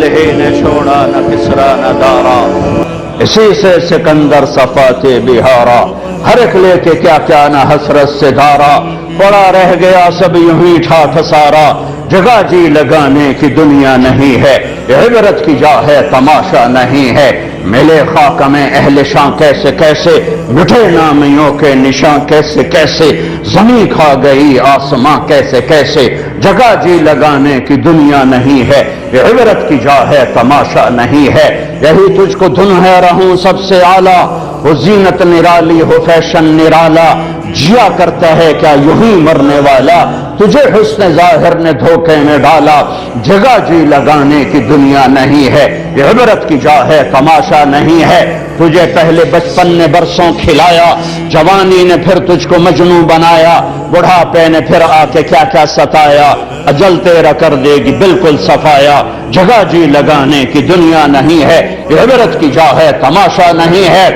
دلہی نے چھوڑا نہ کسرا نہ دارا، اسی سے سکندر صفات بہارا، ہر ایک لے کے کیا کیا نہ حسرت سے دھارا، پڑا رہ گیا سب یوں ہی ٹھاٹھ سارا، جگہ جی لگانے کی دنیا نہیں ہے، عبرت کی جا ہے تماشا نہیں ہے، ملے خاک میں اہل شاں کیسے کیسے، مٹھے نامیوں کے نشاں کیسے کیسے، زمین کھا گئی آسماں کیسے کیسے، جگہ جی لگانے کی دنیا نہیں ہے، عبرت کی جا ہے تماشا نہیں ہے، یہی تجھ کو دھن ہے رہوں سب سے اعلیٰ، وہ زینت نرالی ہو فیشن نرالا، جیا کرتا ہے کیا یوں ہی مرنے والا، تجھے حسن ظاہر نے دھوکے میں ڈالا، جگہ جی لگانے کی دنیا نہیں ہے، عبرت کی جا ہے تماشا نہیں ہے، تجھے پہلے بچپن نے برسوں کھلایا، جوانی نے پھر تجھ کو مجنوں بنایا، بڑھاپے نے پھر آ کے کیا کیا ستایا، اجل تیرا کر دے گی بالکل صفایا، جگہ جی لگانے کی دنیا نہیں ہے، عبرت کی جا ہے تماشا نہیں ہے۔